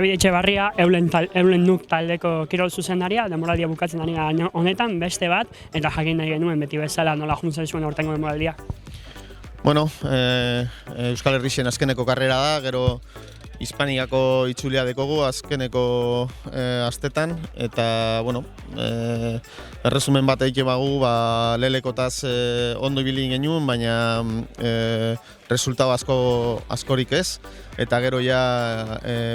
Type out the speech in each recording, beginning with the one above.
David Etxebarria, Eulen Nuk taldeko kirol zuzendaria, denboraldia bukatzen ari gara honetan, beste bat, eta jakin nahi genuen beti bezala nola juntzen zuen aurtengo denboraldia. Bueno, Euskal Herrixen azkeneko karrera da, gero Hispaniako itzulia dekogu azkeneko astetan, eta, bueno, erresumen bat egite bagu, lelekotaz ondo ibili genuen, baina resultado askorik ez, eta gero ja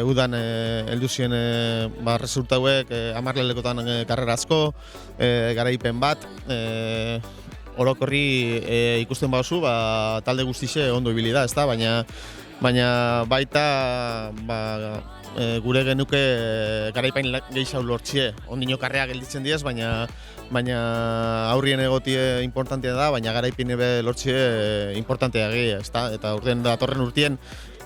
udan heldu ziren resultauek 10 lelekotan karrera asko, garaipen bat, orokorri ikusten baduzu, talde guztixe ondo ibili da, ezta, baina baita gure genuke garaipain gehiago lortzie. Ondino karrea gelditzen diez, baina aurrien egotie importantea da, baina garaipain ebe lortzie importantea egia, ezta? Eta datorren urtien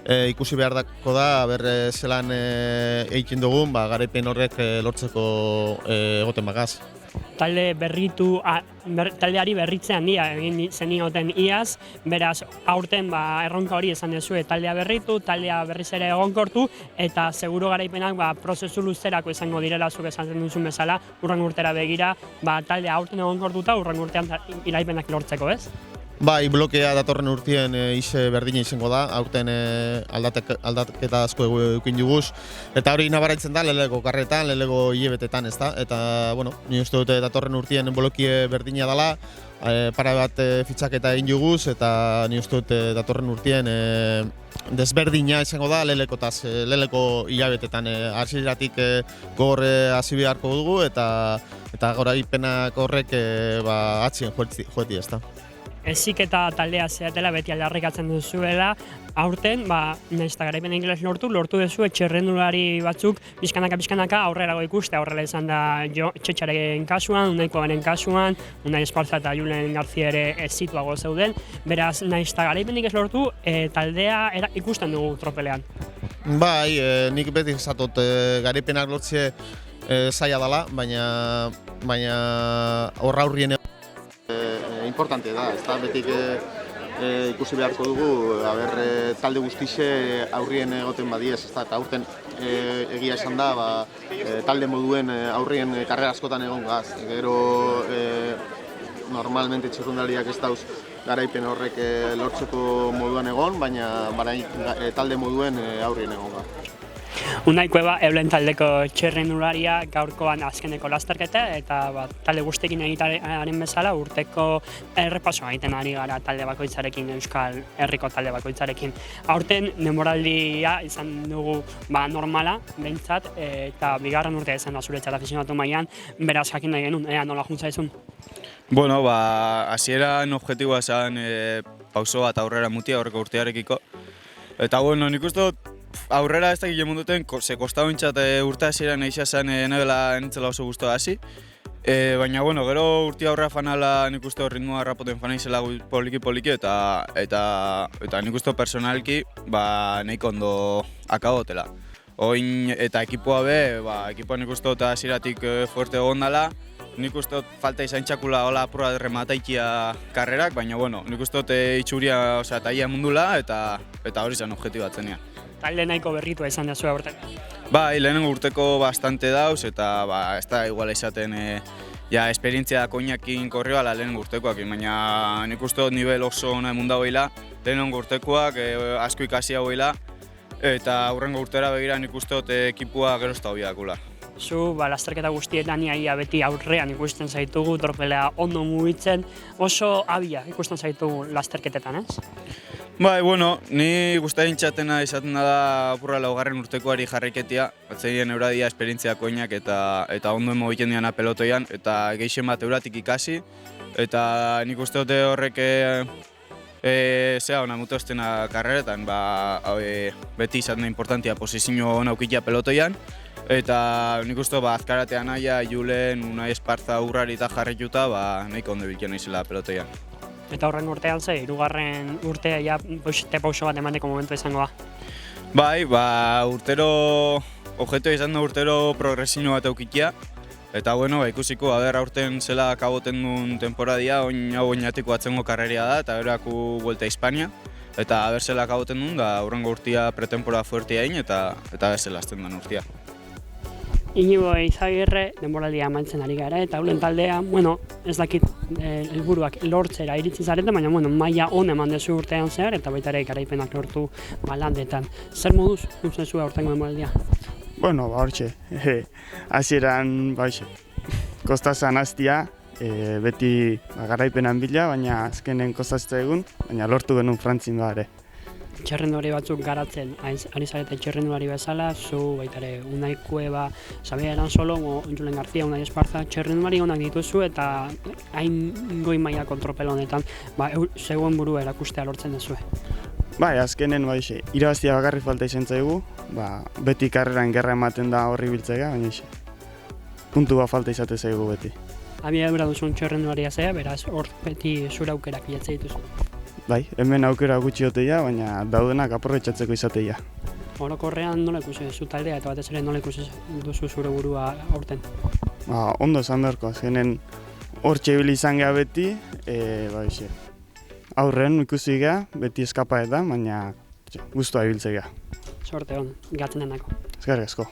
ikusi behar dako da, zelan egiten dugun, garaipain horrek lortzeko egoten bagaz. Taldeari berritze handia egin zenioten iaz, beraz aurten erronka hori esan dezue taldea berritu, taldea berriz ere egonkortu, eta seguru garaipenak prozesu luzerako izango direla zuk esan duzun bezala, urren urtera begira, taldea aurten egonkortuta, urren urtean iraipenak lortzeko, ez? Bai, blokea datorren urtien ize berdina izango da, aurten aldaketa asko eukin juguz. Eta hori nabaraitzen da, lelego karretan, lelego hilebetetan, ez da? Eta, bueno, ni uste dute datorren urtien blokie berdina dela, para bat fitxaketa egin juguz, eta ni uste dute datorren urtien desberdina izango da leleko hilabetetan. Hasieratik gogor hasi beharko dugu, eta goraipenak horrek atzien joeti, ez da? Ezik eta taldea zeatela beti aldarrikatzen duzuela, aurten, nahiz eta garaipen ingeles lortu duzu txerrendulari batzuk bizkanaka aurrerago ikuste, aurrela izan da Txetxaren kasuan, Unaiko beren kasuan, Unai Esparza eta Julen Garzia ere ez zituago zeuden, beraz nahiz eta garaipen ingeles lortu, taldea ikusten dugu tropelean. Bai, nik beti esatot garaipenak lortze zaila dela, baina horra aurrien importante da, ez da, betik ikusi beharko dugu, talde guztixe aurrien egoten badiez, ez da, eta aurten egia esan da, talde moduen aurrien karrera askotan egon gaz. Gero, normalmente txirrundariak ez dauz garaipen horrek lortzeko moduan egon, baina talde moduen aurrien egon gaz. Unaiko Eulen taldeko txerrendularia gaurkoan azkeneko lasterketa eta talde guztiekin egitearen bezala urteko errepasoa egiten ari gara talde bakoitzarekin, Euskal Herriko talde bakoitzarekin. Aurten denboraldia izan dugu normala, behintzat, eta bigarren urtea izan da zuretzat afizionatu mailan, beraz jakin nahi genuen, nola juntza izun? Bueno, hasieran objektiboa zen pauso bat aurrera mutia horreko urtearekiko. Eta bueno, nik uste dut aurrera ez dakit jemon duten, ze kostau intxat urte hasieran eixia zen enitzela oso guztua hasi. Baina, bueno, gero urti aurrera fanala nik uste ritmoa rapoten fanaizela poliki-poliki eta nik uste personalki nahiko ondo akabotela. Oin eta ekipoa ekipoa nik uste dut hasieratik fuerte egon dela, nik uste dut falta izan txakula hola apurra remataikia karrerak, baina, bueno, nik uste dut itxuria taia mundula eta hori zen objektibatzen ean. Talde nahiko berritua izan da zua urtean. Bai, lehenengo urteko bastante dauz eta ez da iguala izaten esperientzia koinakin korri bala lehenengo urtekoak, baina nik uste dut nivel oso ona emun dagoela, lehenengo urtekoak asko ikasi hauela eta aurrengo urtera begira nik uste dut ekipua gero ez da hobiakula. Zu, lasterketa guztietan ia beti aurrean ikusten zaitugu, tropelea ondo mugitzen, oso abia ikusten zaitugu lasterketetan, ez? Bai, bueno, ni guztaren txatena izaten da apurra laugarren urtekoari jarraiketia, batzeien euradia esperientzia koinak eta ondo egiten diana pelotoian, eta gehien bat euratik ikasi, eta nik uste dute horrek ona mutu estena karreretan, beti izaten da importantia posizio ona ukitia pelotoian, eta nik uste azkaratean naia, Julen, Unai Esparza urrari eta jarrituta, nahiko ondo biltzen izela pelotoian. Eta horren urtean ze, hirugarren urtea pauso bat emateko momentu izango da? Bai, urtero, objektua izan da urtero progresino bat eukitia. Eta bueno, ikusiko, aurten zela akaboten duen temporadia, hau oinatiko atzengo karreria da, eta gero aku Vuelta a Hispania. Eta berzela akaboten duen, da aurrengo urtia pretempora fuertia egin eta berzela azten den urtia. Inigo Eizagirre denboraldia amaitzen ari gara eta eulen taldea, ez dakit helburuak lortzera iritsi zarete, baina maila on eman dezu urtean zehar eta baita ere garaipenak lortu landetan. Zer moduz ikusten zu aurtengo denboraldia? Hortxe, hasieran kostazan hastia, beti garaipenan bila, baina azkenen kostazte egun, baina lortu genuen Frantzin ere. Txerrendulari batzuk garatzen, ari zarete txerrendulari bezala, zu baita ere Unai Kueba, Xabier Eransolo, Julen García, Unai Esparza, txerrendulari onak dituzu eta hain goi mailako tropel honetan, zegoen burua erakustea lortzen duzue. Azkenen irabaztia bakarri falta izan zaigu, beti karreran gerra ematen da horri biltzea, baina puntu bat falta izate zaigu beti. Abiadura duzun txerrendularia zea, beraz hor beti zure aukerak bilatzea dituzu. Hemen aukera gutxi oteia, baina daudenak aprobetxatzeko izateia. Orokorrean nola ikusi zu taldea eta batez ere nola ikusi duzu zure burua aurten? Ondo esan beharko, azkenen hortxe ibili izan geha beti, aurren ikusi geha, beti eskapaetan, baina guztua ibiltzea geha. Sorte hon, gatzen denako. Eskerrik asko.